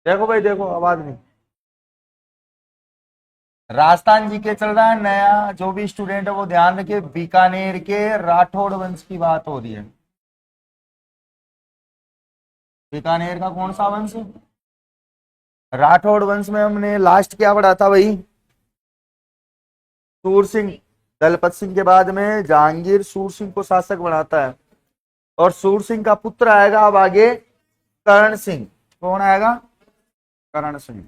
देखो भाई देखो, आवाज नहीं। राजस्थान जीके चल रहा है नया, जो भी स्टूडेंट है वो ध्यान रखे, बीकानेर के राठौड़ वंश की बात हो रही है। बीकानेर का कौन सा वंश? राठौड़ वंश में हमने लास्ट क्या पढ़ा था भाई? सूर सिंह। दलपत सिंह के बाद में जहांगीर सूर सिंह को शासक बनाता है, और सूर सिंह का पुत्र आएगा अब आगे, करण सिंह। कौन आएगा? करण सिंह।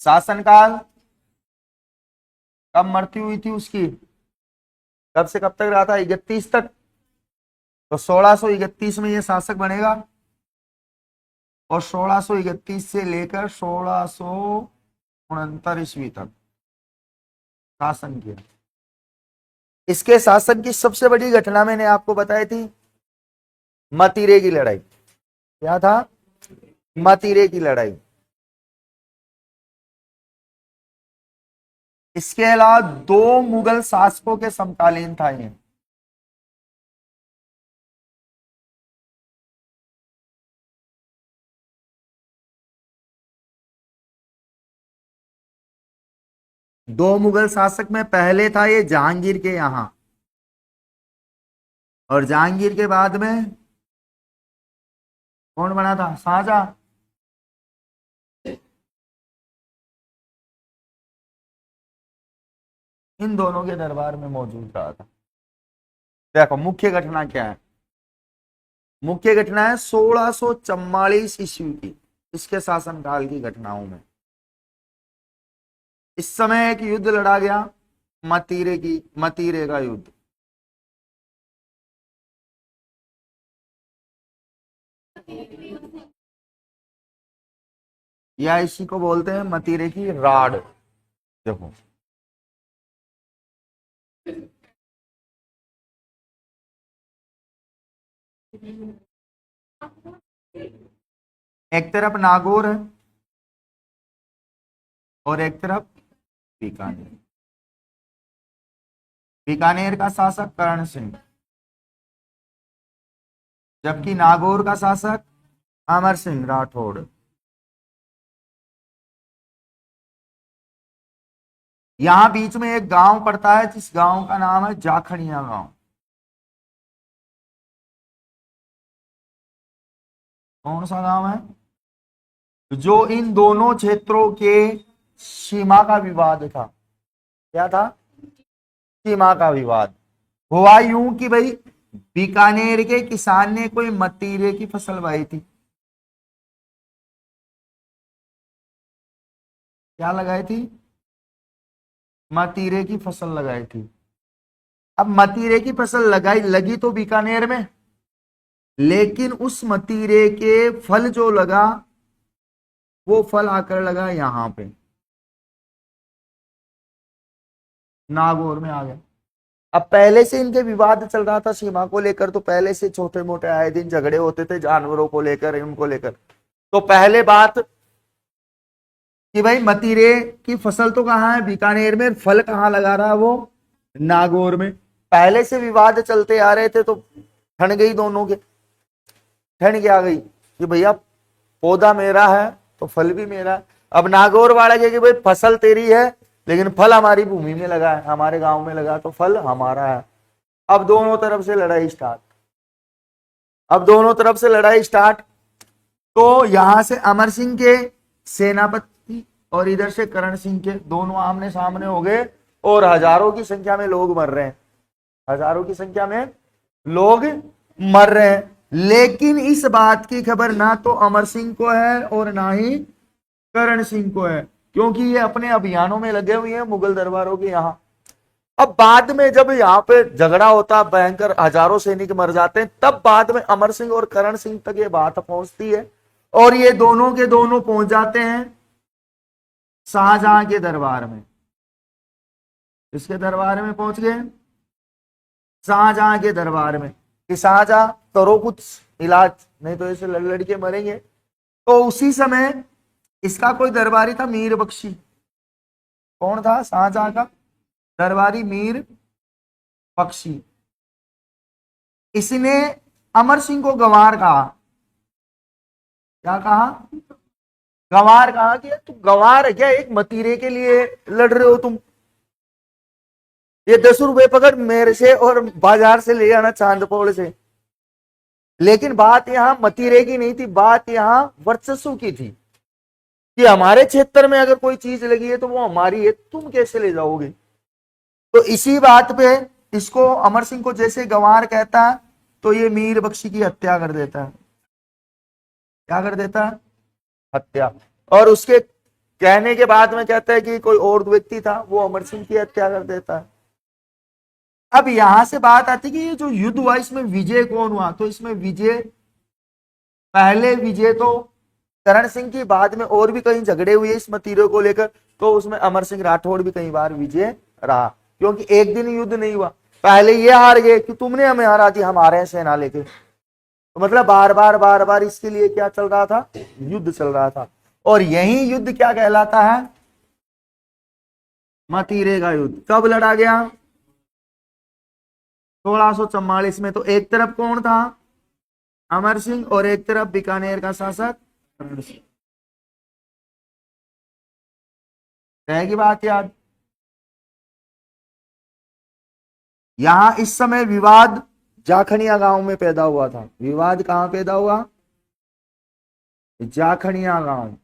शासनकाल, कब मृत्यु हुई थी उसकी? कब से कब तक रहा था? 31 तक। तो 1631 में ये शासक बनेगा, और 1631 से लेकर 1669 ईस्वी तक शासन किया। इसके शासन की सबसे बड़ी घटना मैंने आपको बताई थी, मतीरे की लड़ाई। क्या था? मतीरे की लड़ाई। इसके अलावा दो मुगल शासकों के समकालीन था ये। दो मुगल शासक में पहले था ये जहांगीर के यहां, और जहांगीर के बाद में कौन बना था? शाहजहां। इन दोनों के दरबार में मौजूद रहा था। देखो मुख्य घटना क्या है? मुख्य घटना है 1644 ईस्वी की, इसके शासनकाल की घटनाओं में। इस समय एक युद्ध लड़ा गया, मतीरे का युद्ध। या इसी को बोलते हैं मतीरे की राड। देखो, एक तरफ नागौर है और एक तरफ बीकानेर। बीकानेर का शासक करण सिंह, जबकि नागौर का शासक अमर सिंह राठौड़। यहां बीच में एक गांव पड़ता है, जिस गांव का नाम है जाखड़िया गांव। कौन सा गांव है? जो इन दोनों क्षेत्रों के सीमा का विवाद था। क्या था? सीमा का विवाद। हुआ यूं कि भाई, बीकानेर के किसान ने कोई मतीरे की फसल लगाई थी। क्या लगाई थी? मतीरे की फसल लगाई थी। अब मतीरे की फसल लगाई लगी तो बीकानेर में, लेकिन उस मतीरे के फल जो लगा, वो फल आकर लगा यहां पे, नागौर में आ गया। अब पहले से इनके विवाद चल रहा था सीमा को लेकर, तो पहले से छोटे मोटे आए दिन झगड़े होते थे जानवरों को लेकर, उनको लेकर। तो पहले बात कि भाई मतीरे की फसल तो कहाँ है? बीकानेर में। फल कहाँ लगा रहा है वो? नागौर में। पहले से विवाद चलते आ रहे थे, तो ठन गई दोनों के। ठन क्या गई कि भैया पौधा मेरा है तो फल भी मेरा है। अब नागौर वाला कहे कि भाई फसल तेरी है, लेकिन फल हमारी भूमि में लगा है, हमारे गांव में लगा, तो फल हमारा है। अब दोनों तरफ से लड़ाई स्टार्ट। अब दोनों तरफ से लड़ाई स्टार्ट। तो यहां से अमर सिंह के सेनापति और इधर से करण सिंह के, दोनों आमने सामने हो गए, और हजारों की संख्या में लोग मर रहे हैं। हजारों की संख्या में लोग मर रहे हैं। लेकिन इस बात की खबर ना तो अमर सिंह को है और ना ही करण सिंह को है, क्योंकि ये अपने अभियानों में लगे हुए हैं मुगल दरबारों के यहाँ। अब बाद में जब यहाँ पे झगड़ा होता, भयंकर हजारों सैनिक मर जाते हैं, तब बाद में अमर सिंह और करण सिंह तक ये बात पहुंचती है, और ये दोनों के दोनों पहुंच जाते हैं शाहजहां के दरबार में। इसके दरबार में पहुंच गए, शाहजहां के दरबार में, कि शाहजहां करो कुछ इलाज, नहीं तो ऐसे लड़ लड़ के मरेंगे। तो उसी समय इसका कोई दरबारी था, मीर बख्शी। कौन था शाहजहां का दरबारी? मीर बख्शी। इसने अमर सिंह को गंवार कहा। क्या कहा? गंवार कहा कि तुम गंवार है क्या, एक मतीरे के लिए लड़ रहे हो तुम? ये 10 रुपए पकड़ मेरे से और बाजार से ले आना चांदपोल से। लेकिन बात यहां मतीरे की नहीं थी, बात यहां वर्चस्व की थी कि हमारे क्षेत्र में अगर कोई चीज लगी है तो वो हमारी है, तुम कैसे ले जाओगे? तो इसी बात पे इसको अमर सिंह को जैसे गंवार कहता है तो ये मीर बख्शी की हत्या कर देता है। क्या कर देता है? हत्या। और उसके कहने के बाद में कहता है कि कोई और व्यक्ति था, वो अमर सिंह की हत्या कर देता है। अब यहां से बात आती कि ये जो युद्ध हुआ इसमें विजय कौन हुआ? तो इसमें विजय, पहले विजय तो करण सिंह की, बाद में और भी कहीं झगड़े हुए इस मतीरे को लेकर, तो उसमें अमर सिंह राठौड़ भी कई बार विजय रहा, क्योंकि एक दिन युद्ध नहीं हुआ। पहले ये हार गए कि तुमने हमें हरा दी, हम आ रहे हैं सेना लेके, तो मतलब बार बार इसके लिए क्या चल रहा था? युद्ध चल रहा था। और यही युद्ध क्या कहलाता है? मतीरे का युद्ध। कब लड़ा गया? 1644 में। तो एक तरफ कौन था? अमर सिंह, और एक तरफ बीकानेर का शासक करण सिंह। रहेगी बात याद। यहां इस समय विवाद जाखनिया गांव में पैदा हुआ था। विवाद कहां पैदा हुआ? जाखनिया गांव,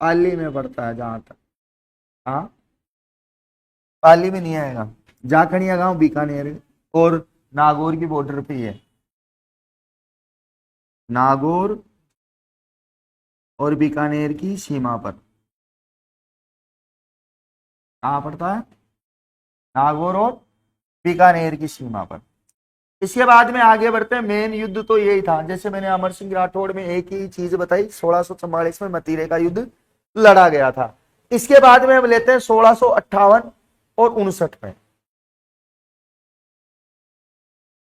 पाली में पड़ता है जहां तक। हाँ, पाली में नहीं आएगा। जाखनिया गांव बीकानेर और नागौर की बॉर्डर पे ही है। नागौर और बीकानेर की सीमा पर कहां पड़ता है? नागौर और बीकानेर की सीमा पर। इसके बाद में आगे बढ़ते हैं। मेन युद्ध तो यही था, जैसे मैंने अमर सिंह राठौड़ में एक ही चीज बताई, 1644 में मतीरे का युद्ध लड़ा गया था। इसके बाद में हम लेते हैं 1658 और 59 में।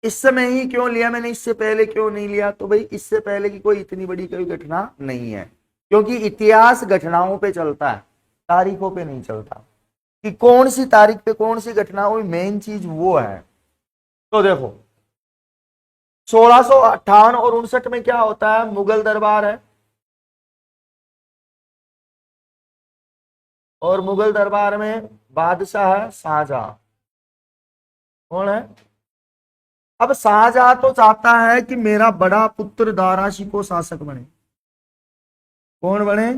इस समय ही क्यों लिया मैंने, इससे पहले क्यों नहीं लिया? तो भाई इससे पहले की कोई इतनी बड़ी कोई घटना नहीं है, क्योंकि इतिहास घटनाओं पे चलता है, तारीखों पे नहीं चलता कि कौन सी तारीख पे कौन सी घटना हुई। मेन चीज वो है। तो देखो 1658 और 59 में क्या होता है? मुगल दरबार है, और मुगल दरबार में बादशाह है शाहजहां। कौन है? अब शाहजहां तो चाहता है कि मेरा बड़ा पुत्र दारा शिकोह शासक बने। कौन बने?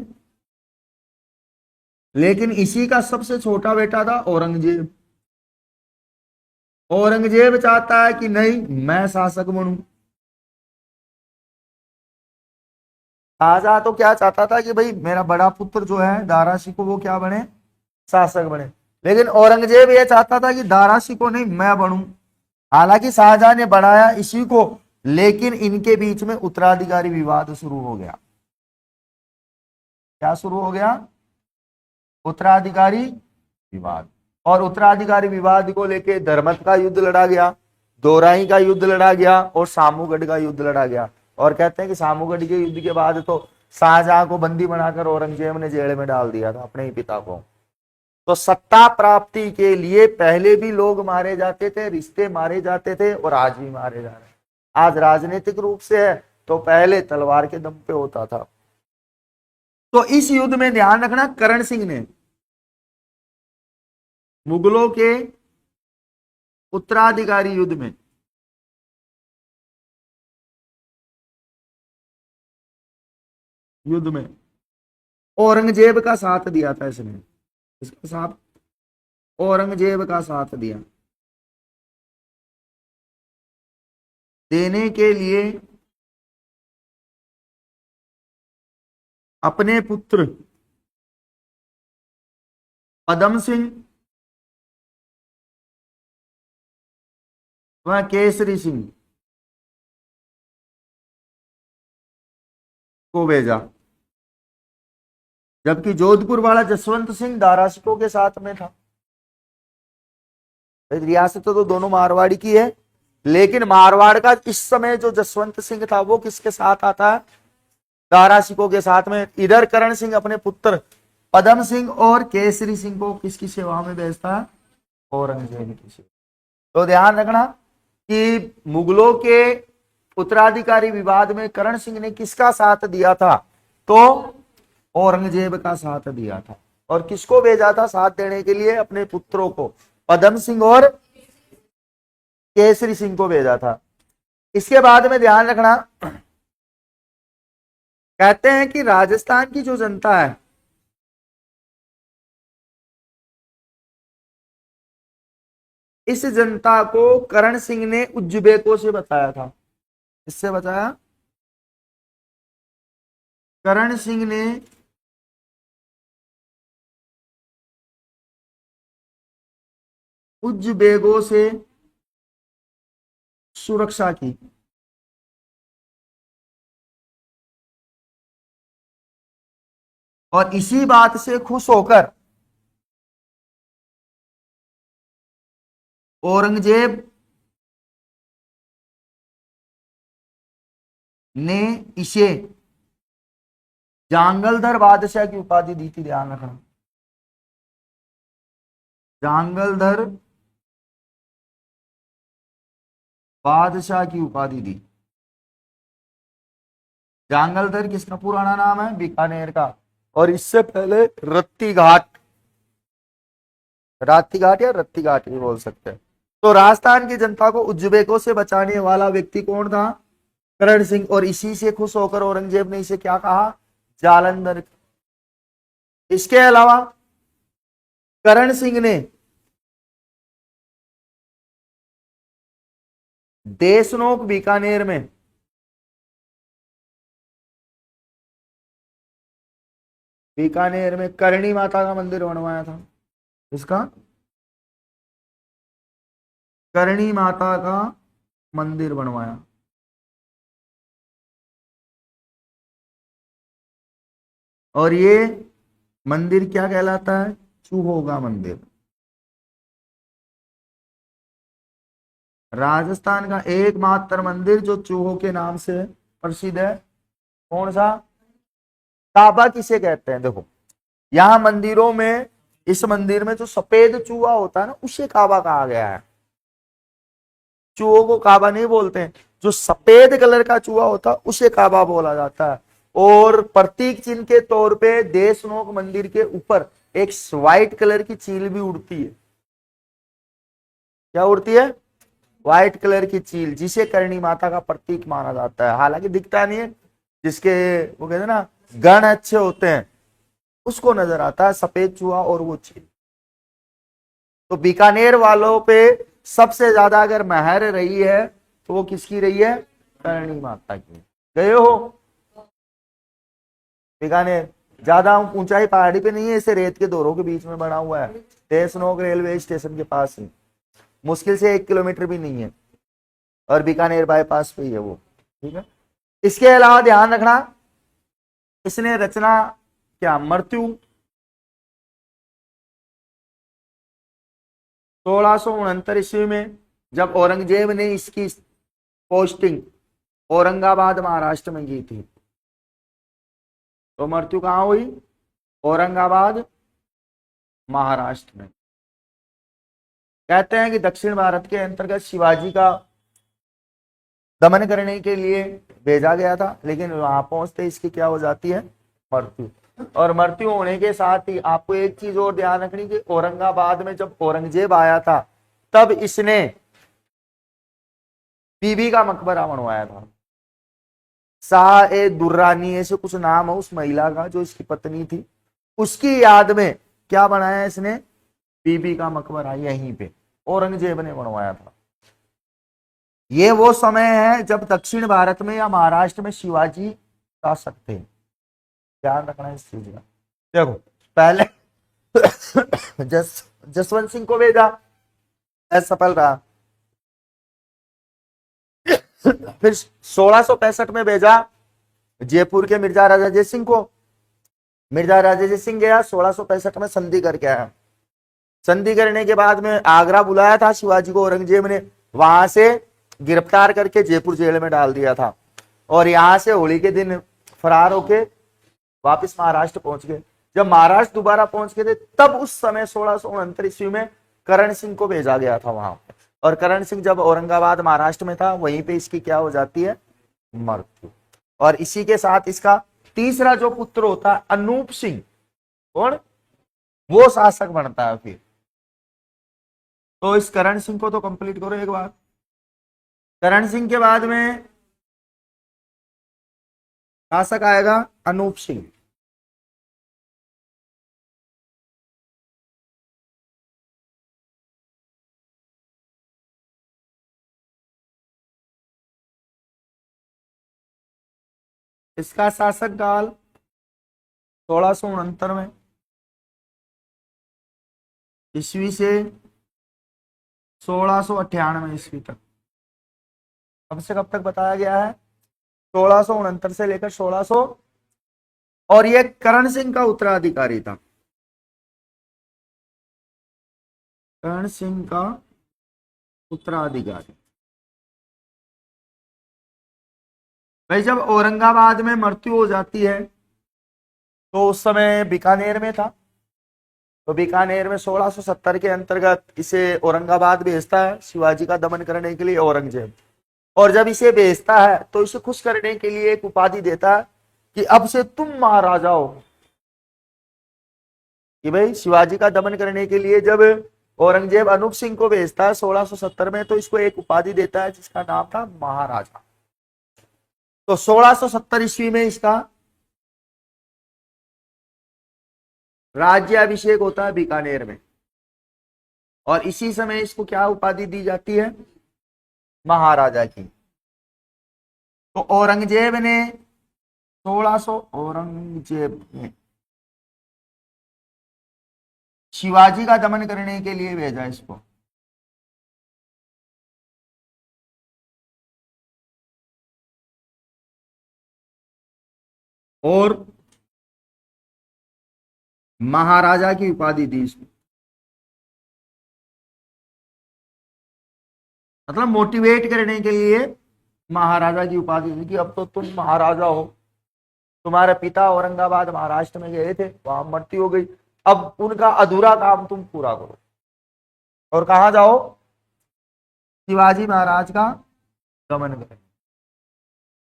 लेकिन इसी का सबसे छोटा बेटा था औरंगजेब। औरंगजेब चाहता है कि नहीं, मैं शासक बनूं। शाहजहां तो क्या चाहता था कि भाई मेरा बड़ा पुत्र जो है दारा शिकोह, वो क्या बने? शासक बने। लेकिन औरंगजेब ये चाहता था कि दारा शिकोह नहीं, मैं बनूं। हालांकि शाहजहां ने बनाया इसी को, लेकिन इनके बीच में उत्तराधिकारी विवाद शुरू हो गया। क्या शुरू हो गया? उत्तराधिकारी विवाद। और उत्तराधिकारी विवाद को लेकर धर्मत का युद्ध लड़ा गया, दोराई का युद्ध लड़ा गया, और सामूगढ़ का युद्ध लड़ा गया। और कहते हैं कि सामूगढ़ के युद्ध के बाद तो शाहजहां को बंदी बनाकर औरंगजेब ने जेल में डाल दिया था, अपने ही पिता को। तो सत्ता प्राप्ति के लिए पहले भी लोग मारे जाते थे, रिश्ते मारे जाते थे, और आज भी मारे जा रहे हैं। आज राजनीतिक रूप से है, तो पहले तलवार के दम पे होता था। तो इस युद्ध में ध्यान रखना, करण सिंह ने मुगलों के उत्तराधिकारी युद्ध में औरंगजेब का साथ दिया था। इसने इसके साथ औरंगजेब का साथ दिया। देने के लिए अपने पुत्र पदम सिंह व केसरी सिंह को भेजा, जबकि जोधपुर वाला जसवंत सिंह दारा शिकोह के साथ में था। रियासत तो दोनों मारवाड़ी की है, लेकिन मारवाड़ का इस समय जो जसवंत सिंह था वो किसके साथ आता है? दारा शिकोह के साथ में। इधर करण सिंह अपने पुत्र पदम सिंह और केसरी सिंह को किसकी सेवा में भेजता है? औरंगजेब की सेवा। तो ध्यान रखना कि मुगलों के उत्तराधिकारी विवाद में करण सिंह ने किसका साथ दिया था? तो औरंगजेब का साथ दिया था। और किसको भेजा था साथ देने के लिए? अपने पुत्रों को, पदम सिंह और केसरी सिंह को भेजा था। इसके बाद में ध्यान रखना, कहते हैं कि राजस्थान की जो जनता है, इस जनता को करण सिंह ने उज्बेकों से बताया था। इससे बताया? करण सिंह ने उज्बेकों से सुरक्षा की। और इसी बात से खुश होकर औरंगजेब ने इसे जांगलधर बादशाह की उपाधि दी थी। ध्यान रखना, जांगलधर बादशाह की उपाधि दी। जांगलधर किसका पुराना नाम है? बीकानेर का। और इससे पहले रत्ती घाट, राती घाट या रत्ती घाट भी बोल सकते हैं। तो राजस्थान की जनता को उज्बेकों से बचाने वाला व्यक्ति कौन था? करण सिंह। और इसी से खुश होकर औरंगजेब ने इसे क्या कहा? जालंधर। इसके अलावा करण सिंह ने देशनोक बीकानेर में करणी माता का मंदिर बनवाया था। इसका करणी माता का मंदिर बनवाया। और ये मंदिर क्या कहलाता है? चूहों का मंदिर। राजस्थान का एकमात्र मंदिर जो चूहों के नाम से प्रसिद्ध है, कौन सा? काबा किसे कहते हैं? देखो, यहां मंदिरों में, इस मंदिर में जो सफेद चूहा होता है ना, उसे काबा कहा गया है। चूहों को काबा नहीं बोलते हैं, जो सफेद कलर का चूहा होता है उसे काबा बोला जाता है। और प्रतीक चिन्ह के तौर पे देशनोक मंदिर के ऊपर एक व्हाइट कलर की चील भी उड़ती है। क्या उड़ती है? व्हाइट कलर की चील, जिसे करणी माता का प्रतीक माना जाता है। हालांकि दिखता नहीं है, जिसके वो कहते हैं ना गण अच्छे होते हैं, उसको नजर आता है सफेद चूहा और वो चील। तो बीकानेर वालों पे सबसे ज्यादा अगर महर रही है तो वो किसकी रही है? करणी माता की। गए हो बीकानेर? ज्यादा ऊंचाई पहाड़ी पे नहीं है, इसे रेत के दौरों के बीच में बना हुआ है, देशनोक रेलवे स्टेशन के पास ही, मुश्किल से 1 किलोमीटर भी नहीं है, और बीकानेर बाईपास पे ही है वो। ठीक है। इसके अलावा ध्यान रखना, इसने रचना क्या? मृत्यु 1669 ईस्वी में, जब औरंगजेब ने इसकी पोस्टिंग औरंगाबाद महाराष्ट्र में की थी। तो मृत्यु कहां हुई? औरंगाबाद महाराष्ट्र में। कहते हैं कि दक्षिण भारत के अंतर्गत शिवाजी का दमन करने के लिए भेजा गया था, लेकिन वहां पहुंचते इसकी क्या हो जाती है? मृत्यु। और मृत्यु होने के साथ ही आपको एक चीज और ध्यान रखनी कि औरंगाबाद में जब औरंगजेब आया था, तब इसने बीबी का मकबरा बनवाया था। शाह ए दुर्रानी ऐसे कुछ नाम है उस महिला का, जो इसकी पत्नी थी, उसकी याद में क्या बनाया इसने? बीबी का मकबरा यहीं पे औरंगजेब ने बनवाया था। ये वो समय है जब दक्षिण भारत में या महाराष्ट्र में शिवाजी शासक थे। ध्यान रखना इस चीज का। देखो, पहले जसवंत सिंह को भेजा, असफल रहा। फिर 1665 में भेजा जयपुर के मिर्जा राजा जय सिंह को। मिर्जा राजा जय सिंह गया, 1665 में संधि करके आया। संधि करने के बाद में आगरा बुलाया था शिवाजी को औरंगजेब ने, वहां से गिरफ्तार करके जयपुर जेल में डाल दिया था। और यहां से होली के दिन फरार होके वापस महाराष्ट्र पहुंच गए। जब महाराष्ट्र दोबारा पहुंच गए थे, तब उस समय 1669 ईस्वी में करण सिंह को भेजा गया था वहां पे, और करण सिंह जब औरंगाबाद महाराष्ट्र में था, वहीं पे इसकी क्या हो जाती है, मृत्यु। और इसी के साथ इसका तीसरा जो पुत्र होता है अनूप सिंह, कौन, वो शासक बनता है फिर। तो इस करण सिंह को तो कंप्लीट करो एक बार। करण सिंह के बाद में शासक आएगा अनूप सिंह। इसका शासक काल 1669 में ईस्वी से 1698 ईस्वी तक। कब से कब तक बताया गया है, 1669 से लेकर 1600। और ये करण सिंह का उत्तराधिकारी था, करण सिंह का उत्तराधिकारी। भाई जब औरंगाबाद में मृत्यु हो जाती है तो उस समय बीकानेर में था, तो बीकानेर में 1670 के अंतर्गत इसे औरंगाबाद भेजता है शिवाजी का दमन करने के लिए औरंगजेब। और जब इसे भेजता है तो इसे खुश करने के लिए एक उपाधि देता है कि अब से तुम महाराजा हो। कि भाई शिवाजी का दमन करने के लिए जब औरंगजेब अनूप सिंह को भेजता है 1670 में, तो इसको एक उपाधि देता है जिसका नाम था महाराजा। तो 1670 ईस्वी में इसका राज्याभिषेक होता है बीकानेर में, और इसी समय इसको क्या उपाधि दी जाती है, महाराजा की। तो औरंगजेब ने 1600 औरंगजेब ने शिवाजी का दमन करने के लिए भेजा इसको। और महाराजा की उपाधि दी इसको, मतलब मोटिवेट करने के लिए महाराजा की उपाधि दी कि अब तो तुम महाराजा हो। तुम्हारे पिता औरंगाबाद महाराष्ट्र में गए थे, वहां मृत्यु हो गई, अब उनका अधूरा काम तुम पूरा करो। और कहा जाओ, शिवाजी महाराज का दमन करें।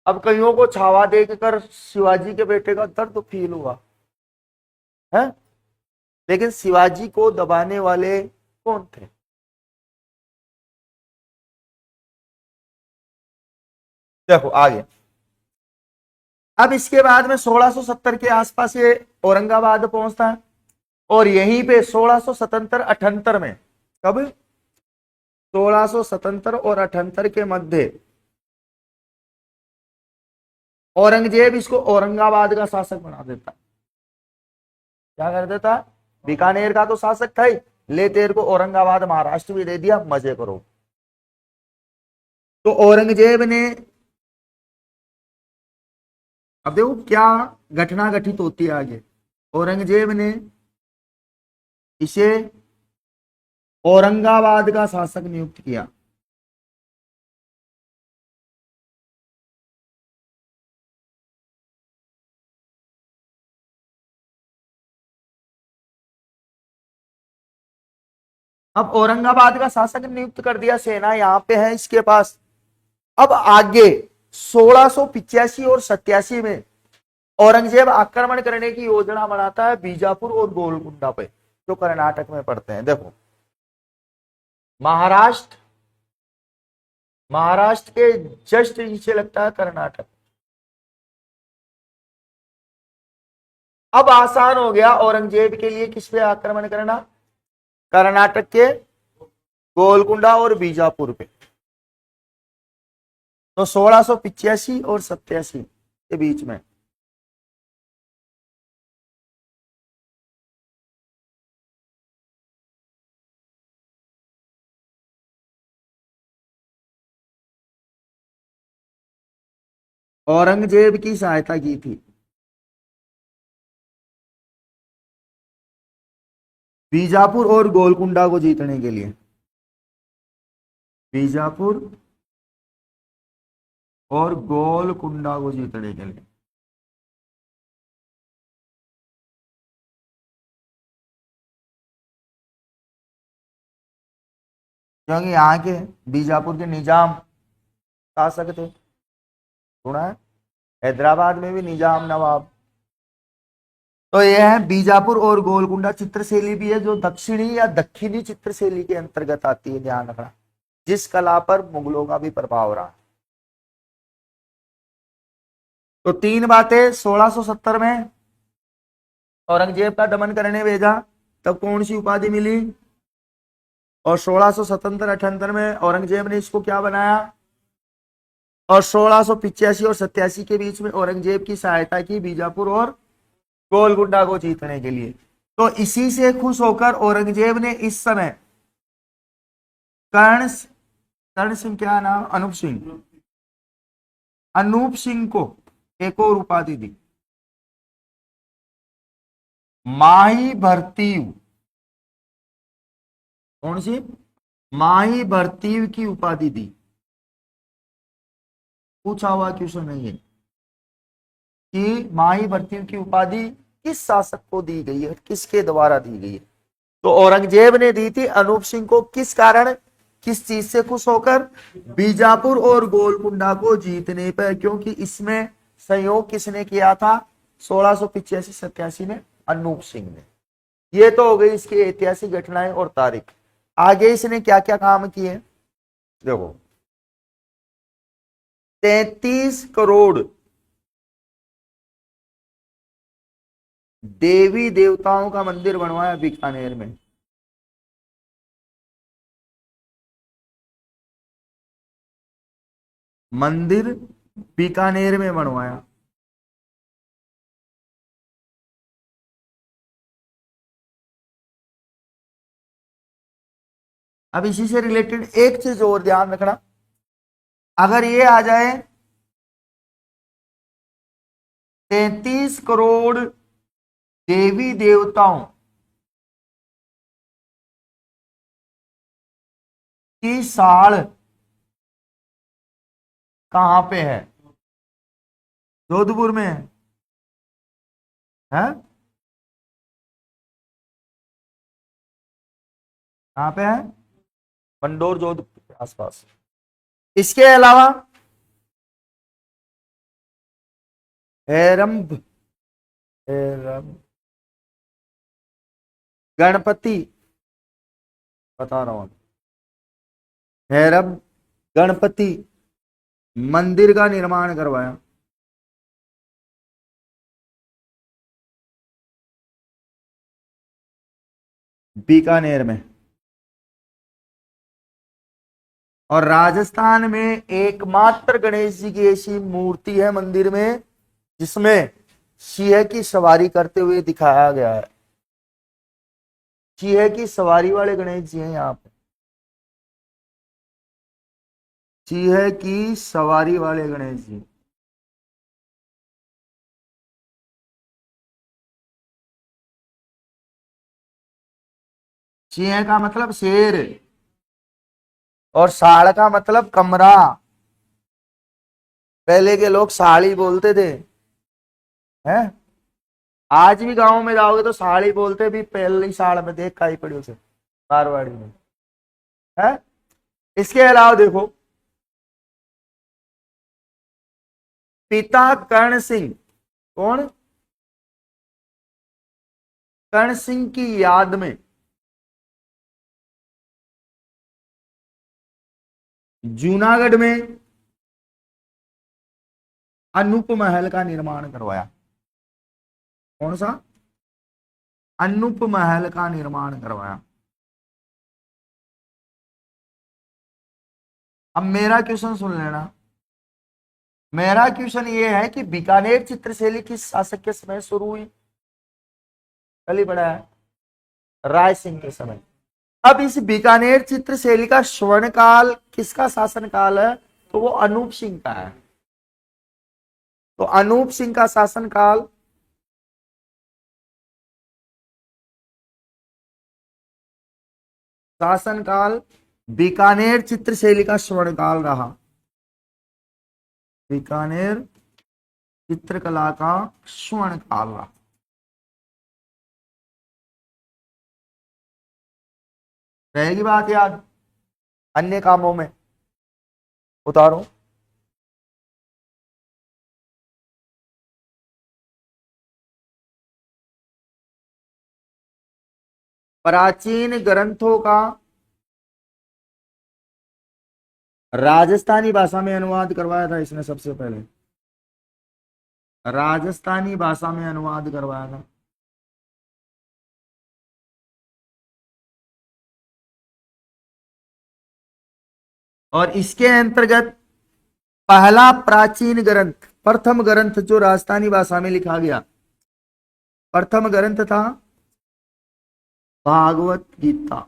अब कईयों को छावा देखकर शिवाजी के बेटे का दर्द फील हुआ है, लेकिन शिवाजी को दबाने वाले कौन थे, देखो आगे। अब इसके बाद में 1670 के आसपास ये औरंगाबाद पहुंचता है, और यहीं पे 1677-78 में, कब, 1677 और 78 के मध्य औरंगजेब इसको औरंगाबाद का शासक बना देता। क्या कर देता, बीकानेर का तो शासक था ही, ले तेरे को औरंगाबाद महाराष्ट्र भी दे दिया, मजे करो। तो औरंगजेब ने, अब देखो क्या घटना घटित होती है आगे। औरंगजेब ने इसे औरंगाबाद का शासक नियुक्त किया। अब औरंगाबाद का शासक नियुक्त कर दिया, सेना यहां पे है इसके पास। अब आगे 1685 और 87 में औरंगजेब आक्रमण करने की योजना बनाता है बीजापुर और गोलकुंडा पे, जो कर्नाटक में पड़ते हैं। देखो महाराष्ट्र, महाराष्ट्र के जस्ट नीचे लगता है कर्नाटक। अब आसान हो गया औरंगजेब के लिए किस पे आक्रमण करना, कर्नाटक के गोलकुंडा और बीजापुर पे। तो 1685 और 87 के बीच में औरंगजेब की सहायता की थी बीजापुर और गोलकुंडा को जीतने के लिए। बीजापुर और गोलकुंडा को जीतने के लिए। क्योंकि यहाँ के बीजापुर के निजाम शासक थे, सुना है, हैदराबाद में भी निजाम नवाब। तो यह है बीजापुर। और गोलकुंडा चित्रशैली भी है जो दक्षिणी या दक्षिणी चित्रशैली के अंतर्गत आती है, ध्यान रखना, जिस कला पर मुगलों का भी प्रभाव रहा। तो तीन बातें, 1670 में औरंगजेब का दमन करने भेजा, तब कौन सी उपाधि मिली, और 1677-78 में औरंगजेब ने इसको क्या बनाया, और 1685 और 87 के बीच में औरंगजेब की सहायता की बीजापुर और गोलकुंडा को जीतने के लिए। तो इसी से खुश होकर औरंगजेब ने इस समय कर्ण कर्ण सिंह, क्या नाम, अनूप सिंह को एक और उपाधि दी, माही भरतीव। कौन सी, माही भरतीव की उपाधि दी। पूछा हुआ क्वेश्चन है ये कि माही भरतीव की उपाधि किस शासक को दी गई है, किसके द्वारा दी गई है। तो औरंगजेब ने दी थी अनूप सिंह को, किस कारण, किस चीज से खुश होकर, बीजापुर और गोलकुंडा को जीतने पर, क्योंकि इसमें सहयोग किसने किया था, 1685-87 में अनूप सिंह ने। ये तो हो गई इसकी ऐतिहासिक घटनाएं और तारीख। आगे इसने क्या क्या काम किए, देखो, 33 करोड़ देवी देवताओं का मंदिर बनवाया बीकानेर में। मंदिर बीकानेर में बनवाया। अब इसी से रिलेटेड एक चीज और ध्यान रखना, अगर ये आ जाए 33 करोड़ देवी देवताओं की साड़ कहां पे है, जोधपुर में है, कहां पे है, मंडोर जोधपुर के आसपास। इसके अलावा हेरम्ब हेरम्ब गणपति, बता रहा हूं, हेरम्ब गणपति मंदिर का निर्माण करवाया। बीकानेर में। और राजस्थान में एकमात्र गणेश जी की ऐसी मूर्ति है मंदिर में जिसमें सिंह की सवारी करते हुए दिखाया गया है। सिंह की सवारी वाले गणेश जी हैं यहाँ पे, सिंह की सवारी वाले गणेश जी। सिंह का मतलब शेर, और साड़ का मतलब कमरा। पहले के लोग साड़ी बोलते थे, हैं, आज भी गांव में जाओगे तो साड़ी बोलते भी, पहली साड़ में देख काई पड़ी उसे, मारवाड़ी में है। इसके अलावा देखो, पिता कर्ण सिंह, कौन, कर्ण सिंह की याद में जूनागढ़ में अनूप महल का निर्माण करवाया। कौन सा, अनूप महल का निर्माण करवाया। अब मेरा क्वेश्चन सुन लेना, मेरा क्वेश्चन ये है कि बीकानेर चित्रशैली किस शासक के समय शुरू हुई, कल ही पढ़ा है, राय सिंह के समय। अब इस बीकानेर चित्रशैली का स्वर्ण काल किसका शासन काल है, तो वो अनूप सिंह का है। तो अनूप सिंह का शासन काल, बीकानेर चित्रशैली का स्वर्ण काल रहा, बीकानेर चित्रकला का स्वर्ण काल रहा। रहेगी बात याद। अन्य कामों में। उतारो। प्राचीन ग्रंथों का राजस्थानी भाषा में अनुवाद करवाया था इसने सबसे पहले। राजस्थानी भाषा में अनुवाद करवाया था। और इसके अंतर्गत पहला प्राचीन ग्रंथ, प्रथम ग्रंथ जो राजस्थानी भाषा में लिखा गया, प्रथम ग्रंथ था भागवत गीता,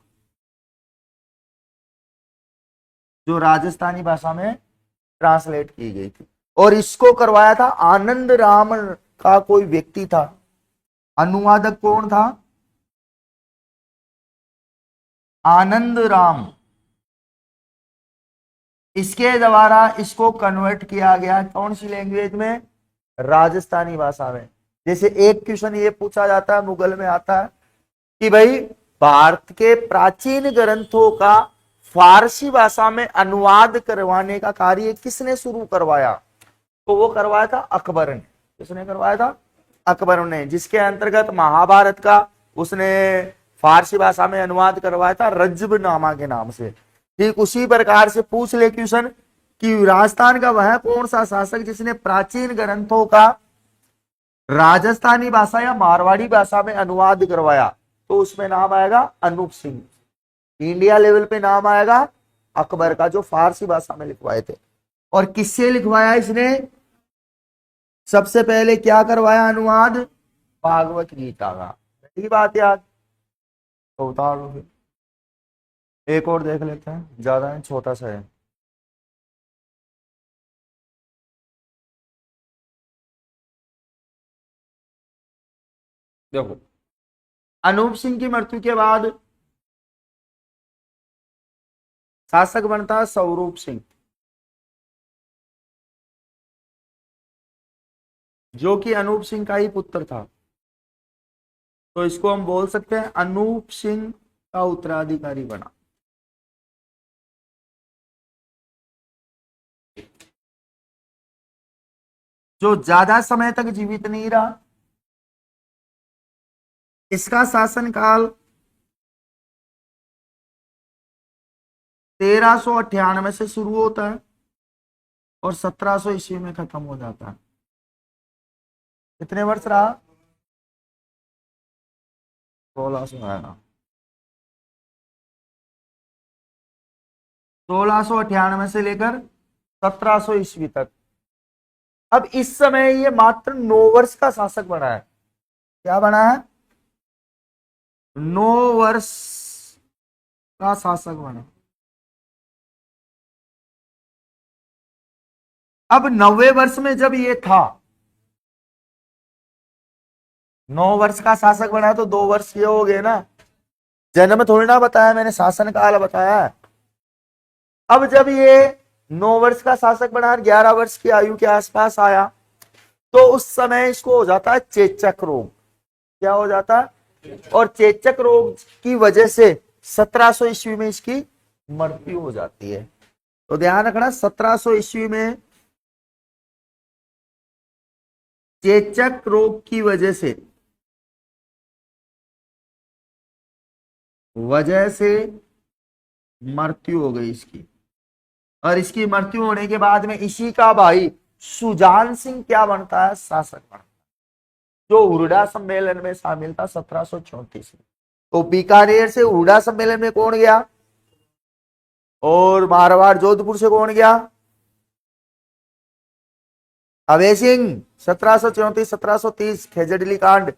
जो राजस्थानी भाषा में ट्रांसलेट की गई थी। और इसको करवाया था आनंद राम का कोई व्यक्ति था। अनुवादक कौन था? आनंद राम। इसके द्वारा इसको कन्वर्ट किया गया कौन सी लैंग्वेज में? राजस्थानी भाषा में। जैसे एक क्वेश्चन ये पूछा जाता है, मुगल में आता है कि भाई भारत के प्राचीन ग्रंथों का फारसी भाषा में अनुवाद करवाने का कार्य किसने शुरू करवाया? तो वो करवाया था अकबर ने। किसने करवाया था? अकबर ने, जिसके अंतर्गत महाभारत का उसने फारसी भाषा में अनुवाद करवाया था रज्जबनामा के नाम से। ठीक उसी प्रकार से पूछ ले क्वेश्चन कि राजस्थान का वह कौन सा शासक जिसने प्राचीन ग्रंथों का राजस्थानी भाषा या मारवाड़ी भाषा में अनुवाद करवाया, तो उसमें नाम आएगा अनूप सिंह। इंडिया लेवल पे नाम आएगा अकबर का, जो फारसी भाषा में लिखवाए थे। और किससे लिखवाया इसने? सबसे पहले क्या करवाया अनुवाद? भागवत गीता का। ठीक बात याद तो उतार लो। फिर एक और देख लेते हैं, ज्यादा है, छोटा सा है। देखो, अनूप सिंह की मृत्यु के बाद शासक बनता है स्वरूप सिंह, जो कि अनूप सिंह का ही पुत्र था। तो इसको हम बोल सकते हैं अनूप सिंह का उत्तराधिकारी बना। जो ज्यादा समय तक जीवित नहीं रहा। इसका शासनकाल 1398 से शुरू होता है और 1700 ईस्वी में खत्म हो जाता है। कितने वर्ष रहा? 1600 है ना। 1698 से लेकर 1700 ईस्वी तक। अब इस समय ये मात्र 9 वर्ष का शासक बना है। क्या बना है? 9 वर्ष का शासक बना। अब 90 वर्ष में जब ये था, 9 वर्ष का शासक बना, तो 2 वर्ष ये हो गए ना। जन्म थोड़ी ना बताया मैंने, शासन काल बताया है। अब जब ये 9 वर्ष का शासक बना, 11 वर्ष की आयु के आसपास आया, तो उस समय इसको हो जाता है चेचक रोग। क्या हो जाता है? और चेचक रोग की वजह से 1700 ईस्वी में इसकी मृत्यु हो जाती है। तो ध्यान रखना, 1700 ईस्वी में चेचक रोग की वजह से मृत्यु हो गई इसकी। और इसकी मृत्यु होने के बाद में इसी का भाई सुजान सिंह क्या बनता है? शासक बनता है, जो हुरडा सम्मेलन में शामिल था 1734 में। तो बीकानेर से हुरडा सम्मेलन में कौन गया? और मारवाड़ जोधपुर से कौन गया? अभय सिंह 1734 1730 खेजड़ली कांड।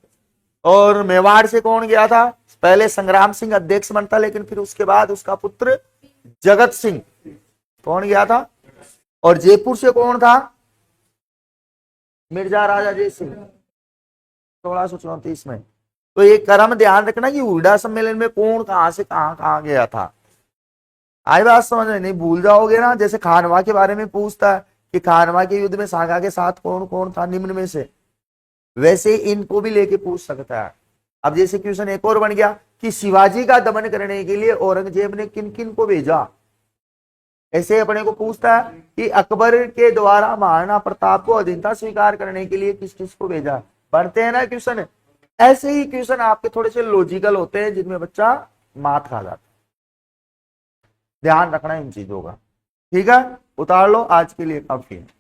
और मेवाड़ से कौन गया था? पहले संग्राम सिंह अध्यक्ष बनता, लेकिन फिर उसके बाद उसका पुत्र जगत सिंह कौन गया था? और जयपुर से कौन था? मिर्जा राजा जय सिंह 1634 में। तो ये क्रम ध्यान रखना कि हुरडा सम्मेलन में कौन कहां से कहां गया था। आई बात समझ में? नहीं भूल जाओगे ना। जैसे खानवा के बारे में पूछता है कि खानवा के युद्ध में सागा के साथ कौन कौन था निम्न में से, वैसे इनको भी लेके पूछ सकता है। अब जैसे क्वेश्चन एक और बन गया कि शिवाजी का दमन करने के लिए औरंगजेब ने किन किन को भेजा, ऐसे अपने को पूछता है कि अकबर के द्वारा महाराणा प्रताप को अधीनता स्वीकार करने के लिए किस किस को भेजा। पढ़ते हैं ना क्वेश्चन। ऐसे ही क्वेश्चन आपके थोड़े से लॉजिकल होते हैं जिनमें बच्चा मात खा जाता है। ध्यान रखना इन चीजों का। ठीक है, उतार लो, आज के लिए काफी है।